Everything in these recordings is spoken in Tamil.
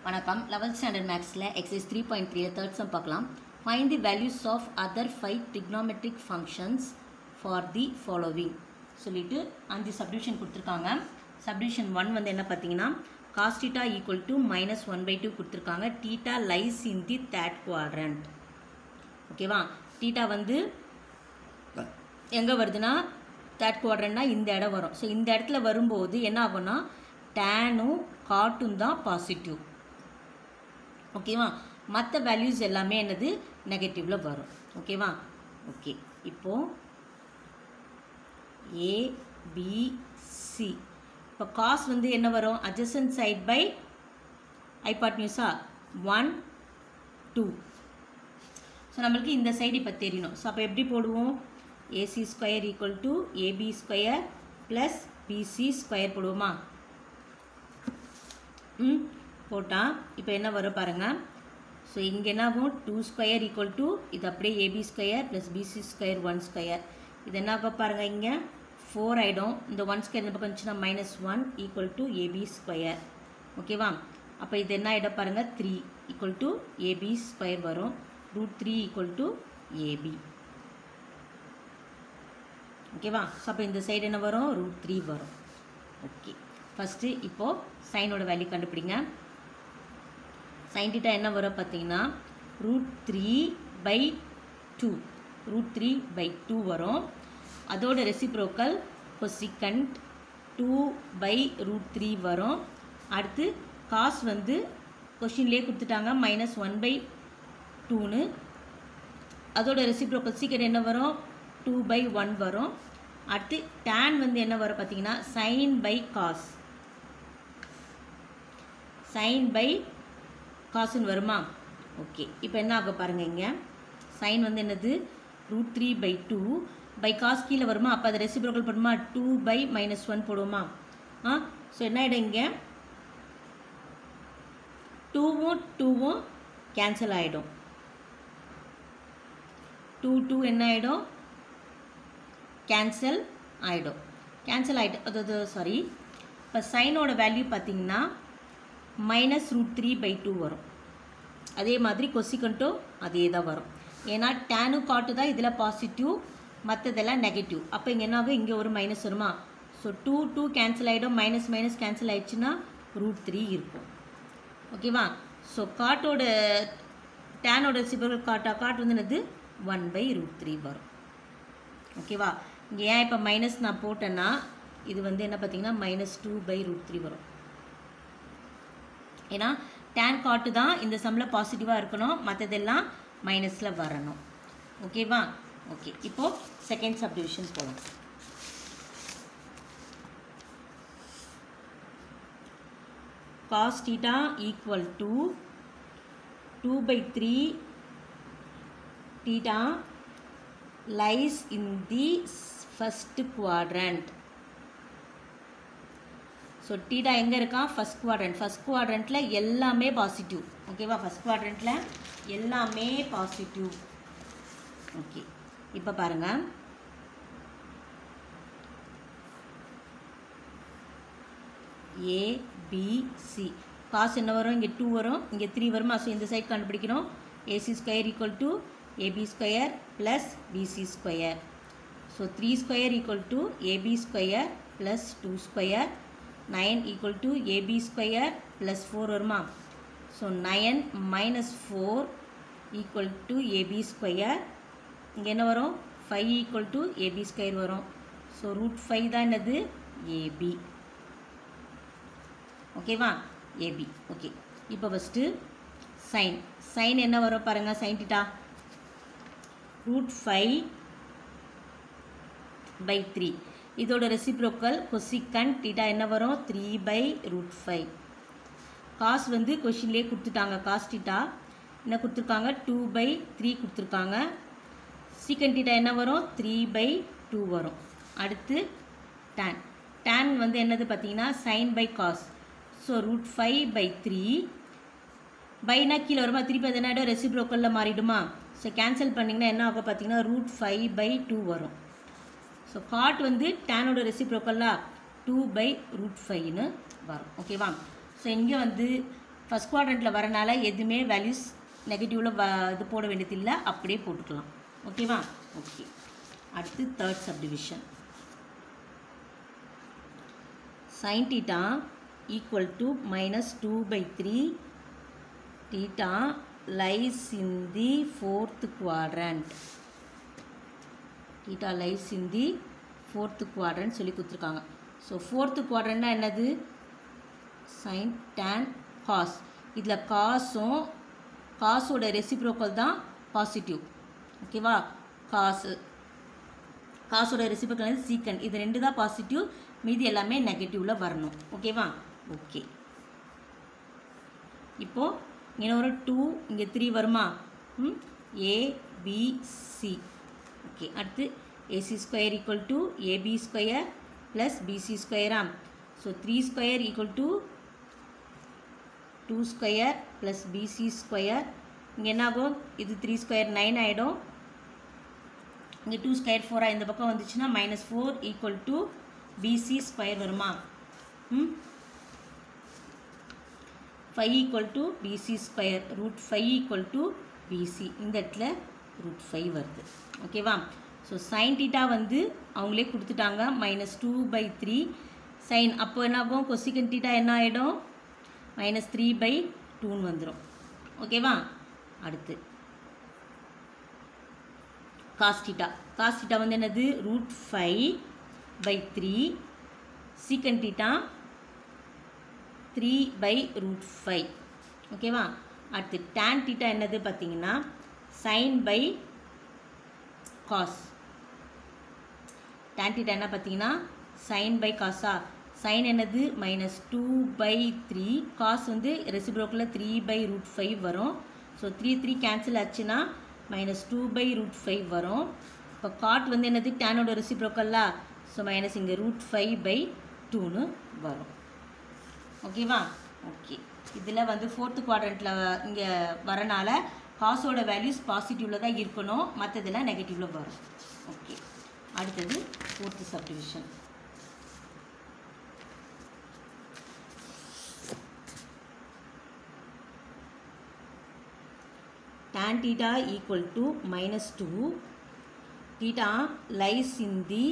வணக்கம் 11th ஸ்டாண்டர்ட் மேக்ஸில் எக்ஸைஸ் 3.3 தேர்ட் சம் பார்க்கலாம். Find the values of other 5 trigonometric functions for the following சொல்லிட்டு 5 சப்டிவிஷன் கொடுத்துருக்காங்க. சப்டிவிஷன் 1 வந்து என்ன பார்த்தீங்கன்னா cos θ ஈக்குவல் டு -1/2 கொடுத்துருக்காங்க. θ lies in the third quadrant. ஓகேவா, θ வந்து எங்கே வருதுன்னா தேர்ட் குவாட்ரண்ட்னா இந்த இடம் வரும். ஸோ இந்த இடத்துல வரும்போது என்ன ஆகும்னா டேனும் காட்டும் தான் பாசிட்டிவ். ஓகேவா, மற்ற வேல்யூஸ் எல்லாமே என்னது நெகட்டிவில் வரும். ஓகேவா, ஓகே. இப்போது ஏபிசி இப்போ காஸ் வந்து என்ன வரும், அட்ஜசன்ட் சைட் பை ஹைபாட்னியூஸா 1 2. ஸோ நம்மளுக்கு இந்த சைடு இப்போ தெரியணும். ஸோ அப்போ எப்படி போடுவோம், AC square equal to AB square plus BC square போடுவோமா. போட்டால் இப்போ என்ன வரும் பாருங்கள். ஸோ இங்கே என்ன ஆகும், 2 ஸ்கொயர் ஈக்குவல் டு இது அப்படியே AB square plus BC square 1 square. இது என்ன ஆகும் பாருங்கள், இங்கே 4 ஆகிடும். இந்த 1 ஸ்கொயர் இந்த பக்கம் இருந்துச்சுன்னா -1 ஈக்குவல் டு ஏபி ஸ்கொயர். ஓகேவா, அப்போ இது என்ன ஆகிடும் பாருங்கள், 3 ஈக்குவல் டு ஏபி ஸ்கொயர் வரும். √3 ஈக்குவல் டு ஏபி. ஓகேவா, ஸோ அப்போ இந்த சைடு என்ன வரும், √3 வரும். ஓகே, ஃபஸ்ட்டு இப்போது சைனோட வேல்யூ கண்டுபிடிங்க. சைன் θ என்ன வரும் பார்த்தீங்கன்னா √3/2. √3/2 வரும். அதோட ரெசிப்ரோக்கல் கொசிகண்ட் 2/√3 வரும். அடுத்து காஸ் வந்து கொஷின்லேயே கொடுத்துட்டாங்க -1/2ன்னு. அதோட ரெசிப்ரோக்கல் சீக்கண்ட் என்ன வரும், 2/1 வரும். அடுத்து tan வந்து என்ன வரும் பார்த்தீங்கன்னா sin/cos. sin/cosன்னு வருமா. ஓகே, இப்போ என்ன ஆக பாருங்கள், இங்கே சைன் வந்து என்னது √3/2 பை காஸ் கீழே வருமா. அப்போ அதை ரெசிப்ரோக்கல் பண்ணுமா, 2/-1 போடுவோமா. ஸோ என்ன ஆகிடும், இங்கே 2வும் 2வும் கேன்சல் ஆகிடும். 2 என்ன ஆகிடும், கேன்சல் ஆகிடும். அதாவது சாரி, இப்போ சைனோட வேல்யூ பார்த்திங்கன்னா -√3/2 வரும். அதே மாதிரி கொசிகண்ட்டும் அதே தான் வரும். ஏன்னா டேனு காட்டு தான் இதில் பாசிட்டிவ், மற்றதெல்லாம் நெகட்டிவ். அப்போ இங்கே என்ன ஆகும், இங்கே ஒரு மைனஸ் வருமா. ஸோ 2 கேன்சல் ஆகிடும், மைனஸ் கேன்சல் ஆகிடுச்சுன்னா √3 இருக்கும். ஓகேவா, ஸோ காட்டோட டேனோட ரெசிப்ரோக்கல் காட் வந்து என்னது 1/√3 வரும். ஓகேவா, இங்கே ஏன் இப்போ மைனஸ் நான் போட்டேன்னா இது வந்து என்ன பார்த்தீங்கன்னா -2/√3 வரும். ஏன்னா டேன் காட்டு தான் இந்த சம்மில் பாசிட்டிவாக இருக்கணும், மற்றதெல்லாம் மைனஸில் வரணும். ஓகேவா, ஓகே. இப்போது செகண்ட் சப்டிவிஷன் போகலாம். cos θ equal to 2/3 θ lies in the first quadrant. So θ எங்கே இருக்கா, ஃபஸ்ட் குவாட்ரண்ட்டில் எல்லாமே பாசிட்டிவ். ஓகேவா, ஃபஸ்ட் குவாட்ரண்ட்டில் எல்லாமே பாசிட்டிவ். ஓகே, இப்போ பாருங்கள், ஏபிசி காசு என்ன வரும், இங்கே 2 வரும், இங்கே 3 வருமா. ஸோ இந்த சைட் கண்டுபிடிக்கணும். AC square equal to AB square plus BC square. So 3 square equal to AB square plus 2 square. 9 equal to AB square plus 4 வருமா. So 9 - 4 equal to AB square. இங்கே என்ன வரும், 5 ஈக்குவல் டு ஏபி ஸ்கொயர் வரும். ஸோ √5 தான் என்னது ஏபி. ஓகேவா, ஏபி. ஓகே, இப்போ ஃபஸ்ட்டு சைன் என்ன வரும் பாருங்கள், sin θ √5/3. இதோட ரெசிப்ரோக்கல் கொசிகண்ட் θ என்ன வரும், 3/√5. காஸ் வந்து கொஷின்லேயே கொடுத்துட்டாங்க. காஸ் θ என்ன கொடுத்துருக்காங்க, 2/3 கொடுத்துருக்காங்க. சீக்கண்ட் θ என்ன வரும், 3/2 வரும். அடுத்து tan வந்து என்னது பார்த்தீங்கன்னா sin/cos. ஸோ √5/3 பைனா கீழே வருமா, திருப்பி அது என்ன ரெசிப்ரோக்கலில் மாறிடுமா. ஸோ கேன்சல் பண்ணிங்கன்னா என்ன ஆகும் பார்த்தீங்கன்னா √5/2 வரும். ஸோ காட் வந்து டேனோட ரெசிப்ரோக்கலாக 2/√5ன்னு வரும். ஓகேவா, ஸோ இங்கே வந்து ஃபஸ்ட் குவாட்ரண்ட்டில் வரனால எதுவுமே வேல்யூஸ் நெகட்டிவில் இது போட வேண்டியதில்லை, அப்படியே போட்டுக்கலாம். ஓகேவா? ஓகே. அடுத்து third subdivision. sin theta equal to -2/3 theta lies in the fourth quadrant. theta lies in the fourth quadrant சொல்லி கொடுத்துருக்காங்க. ஸோ ஃபோர்த்து குவாட்ரண்ட்னா என்னது? sin tan cos. இதில் காஸோட ரெசிப்ரோக்கல் தான் பாசிட்டிவ். ஓகேவா? காஸோட ரெசிப்ரோக்கல் வந்து சீக்கண்ட். இது ரெண்டு தான் பாசிட்டிவ், மீதி எல்லாமே நெகட்டிவில் வரணும். ஓகேவா? ஓகே. இப்போது இங்கே ஒரு 2, இங்கே 3 வருமா? ABC. ஓகே. அடுத்து AC square equal to AB square plus BC ஸ்கொயரா? So 3 square equal to 2 square plus BC square. இங்கே என்ன ஆகும்? இது 3 ஸ்கொயர் 9 ஆகிடும். இங்கே 2 ஸ்கொயர் 4 இந்த பக்கம் வந்துச்சுன்னா -4 ஈக்குவல் டு BC ஸ்கொயர் வருமா? 5 equal to BC square, √5 equal to BC. இந்த இடத்துல √5 வருது. ஓகேவா? ஸோ sin theta வந்து அவங்களே கொடுத்துட்டாங்க -2/3 sin. அப்போ என்ன ஆகும்? கொசிகன் theta என்ன ஆகிடும்? -3/2 வந்துடும். ஓகேவா? அடுத்து cos theta. cos theta வந்து என்னது? √5/3 secant theta 3/√5. ஓகேவா? அடுத்து tan theta என்னது பார்த்தீங்கன்னா sin/cos. tan theta என்ன பார்த்தீங்கன்னா sin/cos. sin என்னது? -2/3. cos வந்து ரெசிப்ரோக்கில் 3/√5 வரும். ஸோ 3 கேன்சல் ஆச்சுன்னா -2/√5 வரும். இப்போ cot வந்து என்னது? டேனோட ரெசிப்ரோக்கல்லா? ஸோ மைனஸ் இங்கே √5/2ன்னு வரும். ஓகேவா? ஓகே. இதில் வந்து ஃபோர்த்து குவாட்ரண்ட்டில் இங்கே வரனால காசோட வேல்யூஸ் பாசிட்டிவில் தான் இருக்கணும், மற்றதெல்லாம் நெகட்டிவில் வரும். ஓகே. அடுத்தது fourth subdivision. tan theta equal to -2. theta lies in the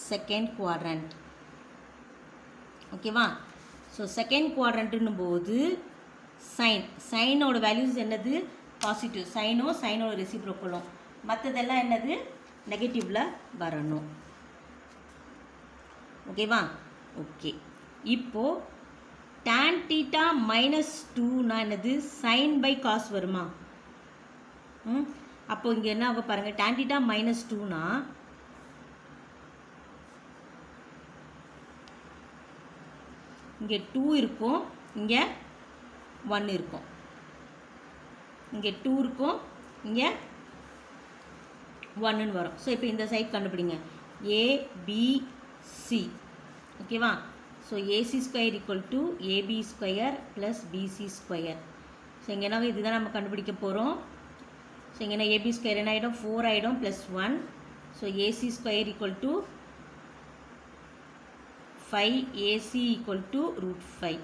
second quadrant. ஓகேவா? ஸோ செகண்ட் குவாட்ரண்ட்டுன்னும் போது சைனோட வேல்யூஸ் என்னது? பாசிட்டிவ். சைனோட ரெசிப்ரோக்கலும், மற்றதெல்லாம் என்னது? நெகட்டிவில் வரணும். ஓகேவா? ஓகே. இப்போது tan theta -2னா என்னது? sin/cos வருமா? அப்போ இங்கே என்ன ஆகும் பாருங்கள். tan theta -2னா இங்கே 2 இருக்கும், இங்கே 1 இருக்கும். இங்கே 2 இருக்கும், இங்கே 1ன்னு வரும். ஸோ இப்போ இந்த சைட் கண்டுபிடிங்க. ABC. ஓகேவா? So AC square equal to AB square plus BC square. So இங்கே என்ன? இதுதான் நம்ம கண்டுபிடிக்க போகிறோம். ஸோ இங்கே என்ன? AB ஸ்கொயர் என்ன ஆகிடும்? 4 ஆகிடும் plus 1. So AC square equal to 5AC equal to √5.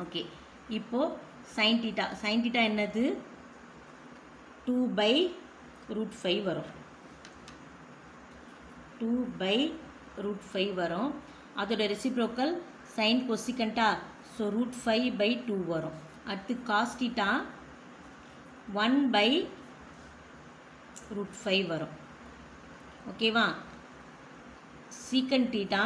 Okay. இப்போது sin theta என்னது? 2/√5 வரும். 2/√5 வரும். அதோட ரெசிப்ரோக்கல் sin கொசிகண்டா? ஸோ √5/2 வரும். அடுத்து cos theta 1/√5 வரும். ஓகேவா? சீக்கண்ட் theta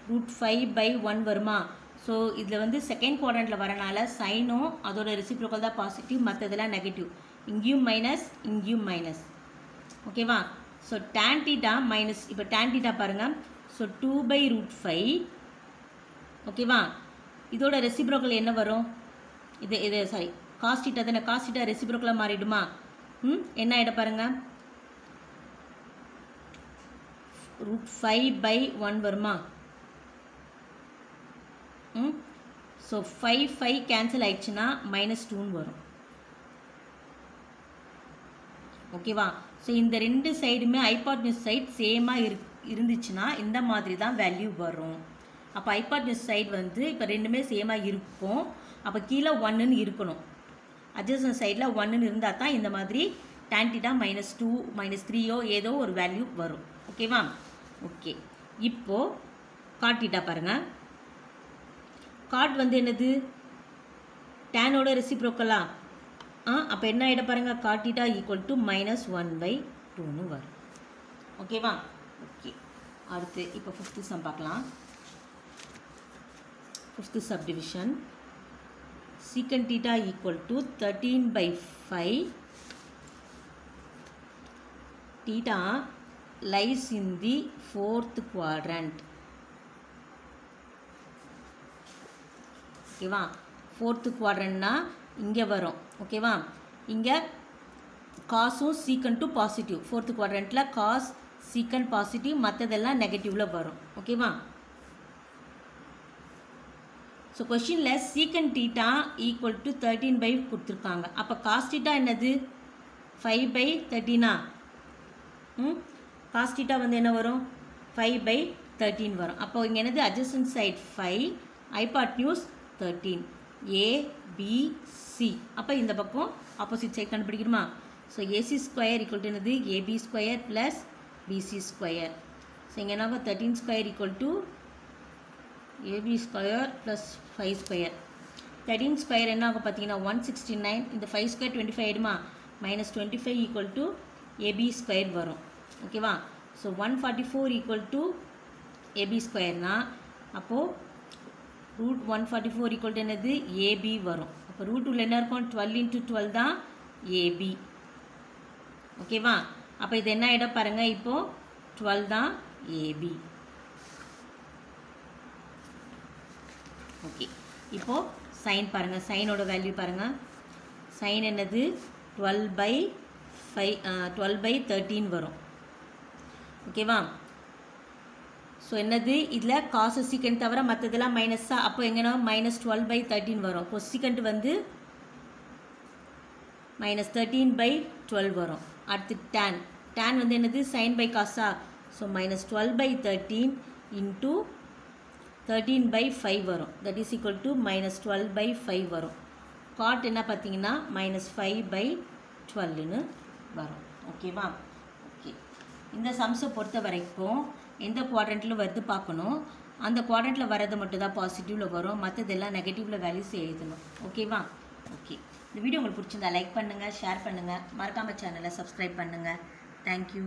√5/1 வருமா? ஸோ இதில் வந்து செகண்ட் குவாட்ரண்ட்டில் வரனால சைனும் அதோட ரெசிப்ரோக்கல் தான் பாசிட்டிவ், மற்றதெல்லாம் நெகட்டிவ். இங்கேயும் மைனஸ், இங்கேயும் மைனஸ். ஓகேவா? So tan theta minus. இப்போ tan theta பாருங்கள். ஸோ 2/√5. ஓகேவா? இதோட ரெசிப்ரோக்கல் என்ன வரும்? இது சாரி cos theta தானே. cos theta ரெசிப்ரோக்கலாக மாறிடுமா? என்ன ஆகிடும் பாருங்கள். √5/1 வருமா? ஸோ 5 கேன்சல் ஆயிடுச்சுன்னா -2ன்னு வரும். ஓகேவா? ஸோ இந்த ரெண்டு சைடுமே ஹைபாட்னியூஸ் சைட் சேமாக இருந்துச்சுன்னா இந்த மாதிரி தான் வேல்யூ வரும். அப்போ ஹைபாட்னியூஸ் சைடு வந்து இப்போ ரெண்டுமே சேமாக இருக்கும். அப்போ கீழே 1ன்னு இருக்கணும். அட்ஜசன்ட் சைடில் 1ன்னு இருந்தால் தான் இந்த மாதிரி tan θ -2 -3 ஏதோ ஒரு வேல்யூ வரும். ஓகேவா? ஓகே, இப்போது cot θ பாருங்கள். காட் வந்து என்னது? டேனோட ரெசிப்ரோக்கலா? அப்போ என்ன ஆகிட பாருங்கள், cot θ -1/2ன்னு வரும். ஓகேவா? ஓகே, அடுத்து இப்போ 5th சம் பார்க்கலாம். 5th subdivision. Secant θ = 13/5. Theta lies in the 4th quadrant. ஓகேவா? 4th quadrantனா இங்கே வரும். ஓகேவா? இங்கே காஸும் சீக்கண்ட்டும் பாசிட்டிவ். 4th quadrantல காஸ் சீக்கண்ட் பாசிட்டிவ், மற்றதெல்லாம் நெகட்டிவில் வரும். ஓகேவா? ஸோ கொஷினில் சீக்கண்ட் θ = 13/5 கொடுத்துருக்காங்க. அப்போ காஸ் θ என்னது? 5/13. காஸ் θ வந்து என்ன வரும்? 5/13 வரும். அப்போ இங்கே என்னது? Adjacent side 5, hypotenuse 13, ABC. அப்போ இந்த பக்கம் ஆப்போசிட் சைட் கண்டுபிடிக்கணுமா? ஸோ AC² என்னது? AB² + BC². ஸோ இங்கே என்ன 13² AB² + 5². 13² என்ன ஆகும் பார்த்தீங்கன்னா 169. இந்த 5² 25 ஆகிடுமா? -25 = AB² வரும். ஓகேவா? ஸோ 144 AB²னா அப்போது √144 என்னது? AB வரும். அப்போ √2 என்ன இருக்கும்? 12 × 12 தான் AB. ஓகேவா? அப்போ இது என்ன ஆகிட பாருங்கள், இப்போது 12 தான் AB. ஓகே, இப்போது சைன் பாருங்கள். சைனோட வேல்யூ பாருங்கள். சைன் என்னது? 12/13 வரும். ஓகேவா? ஸோ என்னது? இதில் காசு சீக்கண்ட் தவிர மற்றதெல்லாம் மைனஸா? அப்போ எங்கன்னா -12/13 வரும். இப்போ சீக்கண்ட் வந்து -13/12 வரும். அடுத்து டேன். டேன் வந்து என்னது? Sign by Gaza? ஸோ -12/13 × 13/5 வரும். தட் இஸ் ஈக்குவல் டு -12/5 வரும். காட் என்ன பார்த்தீங்கன்னா -5/12ன்னு வரும். ஓகேவா? ஓகே, இந்த சம்ஸை பொறுத்த வரைக்கும் எந்த குவாட்ரண்ட்டில் வருது பார்க்கணும். அந்த குவாட்ரண்ட்டில் வரது மட்டும் தான் பாசிட்டிவில் வரும், மற்றதெல்லாம் நெகட்டிவில் வேல்யூஸ் எழுதணும். ஓகேவா? ஓகே, இந்த வீடியோ உங்களுக்கு பிடிச்சிருந்தா லைக் பண்ணுங்கள், ஷேர் பண்ணுங்கள், மறக்காமல் சேனலை சப்ஸ்கிரைப் பண்ணுங்கள். தேங்க்யூ.